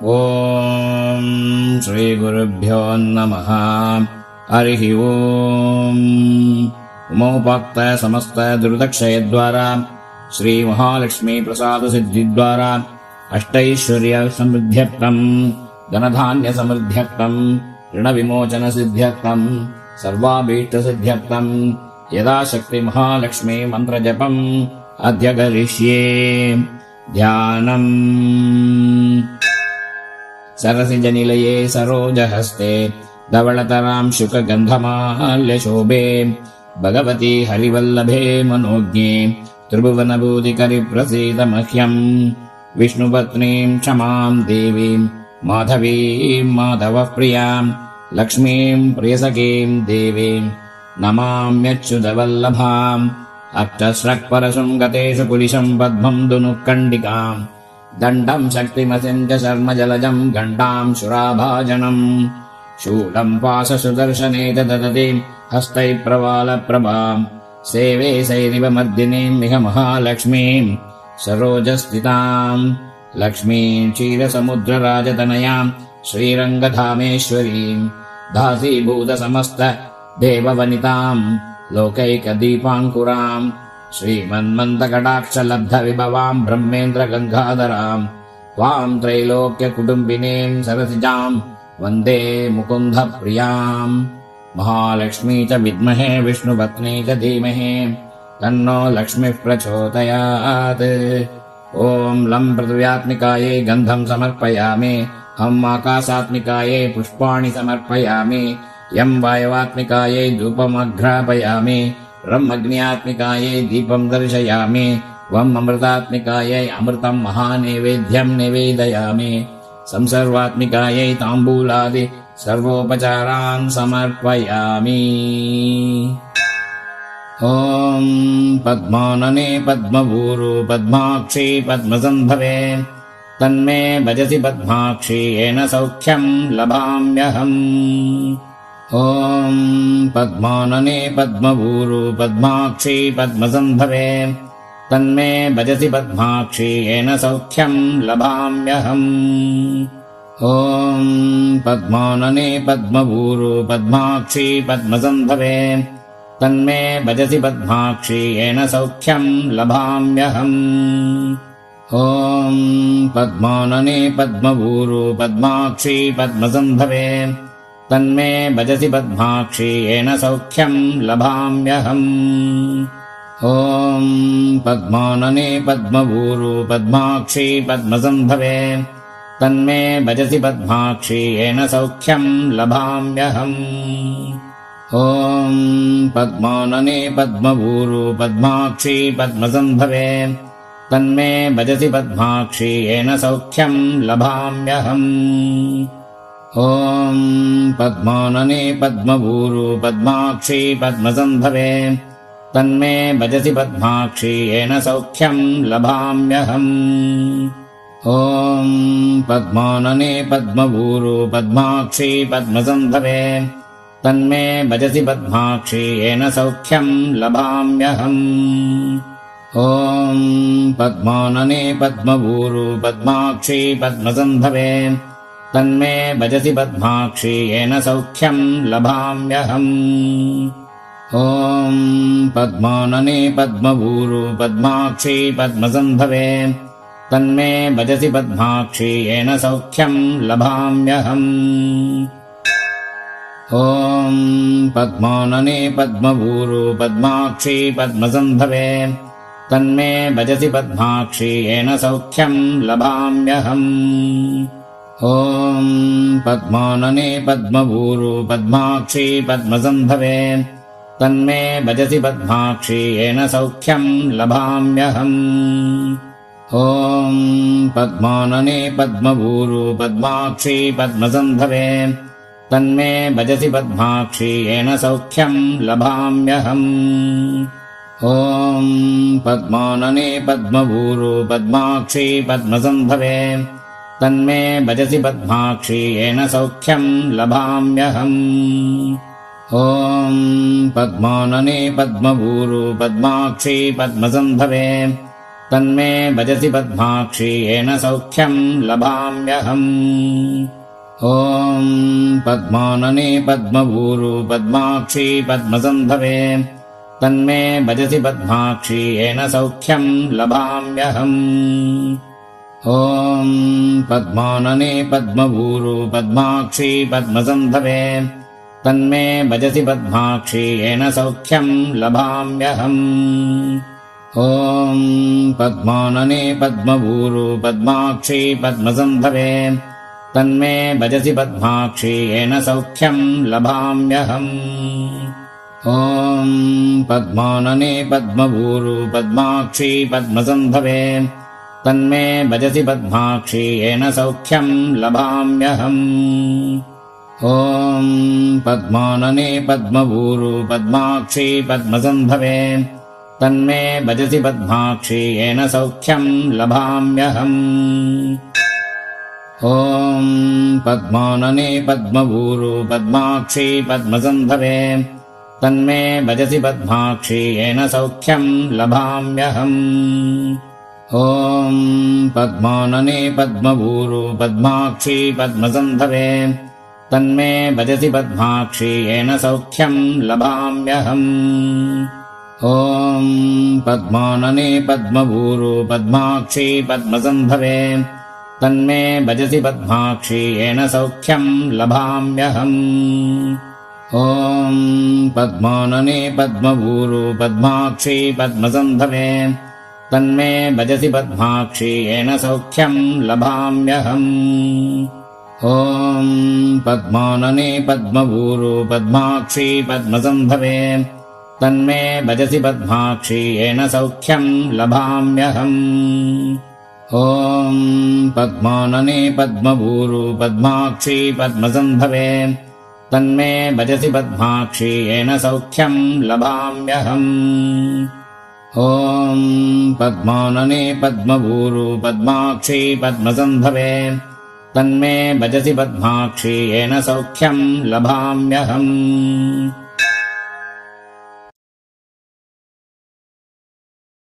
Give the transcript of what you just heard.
ॐ श्रीगुरुभ्यो नमः। हरिः ॐ। उमोपाक्त समस्त दुर्दक्षयद्वारा श्री महालक्ष्मी प्रसाद सिद्धिद्वारा अष्टैश्वर्य समृद्ध्यर्थम् धनधान्य समृद्ध्यर्थम् ऋण विमोचन सिद्ध्यर्थम् सर्वाभीष्ट सिद्ध्यर्थम् यदाशक्ति महालक्ष्मी मंत्र जपम् अद्य करिष्ये। ध्यानम्। सरसिजनिलये सरोजहस्ते धवलतरां शुकगन्धमाल्यशोभे भगवती हरिवल्लभे मनोज्ञे त्रिभुवनभूतिकरि प्रसीद मह्यम्। विष्णुपत्नीं क्षमां देवीं माधवीं माधवः प्रियां लक्ष्मीं प्रियसखीं देवीं नमाम्यच्युतवल्लभाम्। अष्टस्रक्परशुं गतेषु कुलिशं पद्मं दुनुकण्डिकाम् दण्डं शक्तिमसिं च शर्मजलजं घण्टां शुराभाजनम् शूलं पाशसुदर्शने च ददतीं हस्तैः प्रवालप्रभाम् सेवे सैरिव मर्दिनीं मिह महालक्ष्मीं सरोजस्थिताम् लक्ष्मीं क्षीरसमुद्रराजतनयां श्रीरङ्गधामेश्वरीं दासीभूत समस्त देववनितां लोकैकदीपाङ्कुरां श्रीमन्मन्दकटाक्षलब्धविभवां ब्रह्मेन्द्र गङ्गाधरां त्वां त्रैलोक्यकुटुम्बिनीं सरसिजां वन्दे मुकुन्दप्रियाम्। महालक्ष्मी च विद्महे विष्णुपत्नी च धीमहि तन्नो लक्ष्मीः प्रचोदयात्। ॐ लं पृथिव्यात्मिकायै गन्धं समर्पयामि हम् आकाशात्मिकायै पुष्पाणि समर्पयामि यं वायवात्मिकायै धूपमघ्रापयामि रं अग्न्यात्मिकायै दीपं दर्शयामि वं अमृतात्मिकायै अमृतं महानैवेद्यं निवेदयामि संसर्वात्मिकायै ताम्बूलादि सर्वोपचारान् समर्पयामि। ॐ पद्मानने पद्मभूरु पद्माक्षी पद्मसन्भवे तन्मे भजसि पद्माक्षी येन सौख्यं लभाम्यहम्। ॐ पद्मानने पद्मभूरु पद्माक्षी पद्मसन्भवे तन्मे भजसि पद्माक्षी येन सौख्यं लभाम्यहम्। ॐ पद्मानने पद्मभूरु पद्माक्षी पद्मसन्भवे तन्मे भजसि पद्माक्षी येन सौख्यं लभाम्यहम्। ॐ पद्मानने पद्मभूरु पद्माक्षी पद्मसन्भवे तन्मे भजसि पद्माक्षी येन सौख्यं लभाम्यहम्। ॐ पद्मानने पद्मभूरु पद्माक्षी पद्मसन्भवे तन्मे भजसि पद्माक्षी येन सौख्यं लभाम्यहम्। ॐ पद्मानने पद्मभूरु पद्माक्षी पद्मसन्भवे तन्मे भजसि पद्माक्षी येन सौख्यं लभाम्यहम्। ॐ पद्मानने पद्मभूरु पद्माक्षी पद्मसन्भवे तन्मे भजसि पद्माक्षी येन सौख्यं लभाम्यहम्। ॐ पद्मानने पद्मभूरु पद्माक्षी पद्मसन्भवे तन्मे भजसि पद्माक्षी येन सौख्यं लभाम्यहम्। ॐ पद्मानने पद्मभूरु पद्माक्षी पद्मसन्भवे तन्मे भजसि पद्माक्षी येन सौख्यं लभाम्यहम्। ॐ पद्मानने पद्मभूरु पद्माक्षी पद्मसन्भवे तन्मे भजसि पद्माक्षी येन सौख्यं लभाम्यहम्। ॐ पद्मानने पद्मभूरु पद्माक्षी पद्मसन्भवे तन्मे भजसि पद्माक्षी येन सौख्यं लभाम्यहम्। ॐ पद्मानने पद्मभूरु पद्माक्षी पद्मसन्भवे तन्मे भजसि पद्माक्षी येन सौख्यं लभाम्यहम्। ॐ पद्मानने पद्मभूरु पद्माक्षी पद्मसन्भवे तन्मे भजसि पद्माक्षी येन सौख्यं लभाम्यहम्। ॐ पद्मानने पद्मभूरु पद्माक्षी पद्मसन्भवे तन्मे भजसि पद्माक्षी येन सौख्यं लभाम्यहम्। ॐ पद्मानने पद्मभूरु पद्माक्षी पद्मसन्भवे तन्मे भजसि पद्माक्षि येन सौख्यं लभाम्यहम् ॐ पद्मानने पद्मभूरु पद्माक्षि पद्मसम्भवे तन्मे भजसि पद्माक्षि येन सौख्यं लभाम्यहम् ॐ पद्मानने पद्मभूरु पद्माक्षि पद्मसम्भवे तन्मे भजसि पद्माक्षि येन सौख्यं लभाम्यहम् ॐ पद्मानने पद्मभूरु पद्माक्षि पद्मसम्भवे तन्मे भजसि पद्माक्षि येन सौख्यं लभाम्यहम् ॐ पद्मानने पद्मभूरु पद्माक्षि पद्मसम्भवे तन्मे भजसि पद्माक्षि येन सौख्यं लभाम्यहम् ॐ पद्मानने पद्मभूरु पद्माक्षि पद्मसम्भवे तन्मे भजसि पद्माक्षि येन सौख्यं लभाम्यहम् ॐ पद्मानने पद्मभूरु पद्माक्षि पद्मसम्भवे तन्मे भजसि पद्माक्षि येन सौख्यं लभाम्यहम् ॐ पद्मानने पद्मभूरु पद्माक्षि पद्मसम्भवे तन्मे भजसि पद्माक्षि येन सौख्यं लभाम्यहम् ॐ पद्मानने पद्मभूरु पद्माक्षि पद्मसम्भवे तन्मे भजसि पद्माक्षि येन सौख्यं लभाम्यहम् ॐ पद्मानने पद्मभूरु पद्माक्षि पद्मसम्भवे तन्मे भजसि पद्माक्षि येन सौख्यं लभाम्यहम् ॐ पद्मानने पद्मभूरु पद्माक्षि पद्मसम्भवे तन्मे भजसि पद्माक्षि येन सौख्यं लभाम्यहम् ॐ पद्मानने पद्मभूरु पद्माक्षि पद्मसम्भवे तन्मे भजसि पद्माक्षि येन सौख्यं लभाम्यहम् ॐ पद्मानने पद्मभूरु पद्माक्षि पद्मसम्भवे तन्मे भजसि पद्माक्षि येन सौख्यं लभाम्यहम्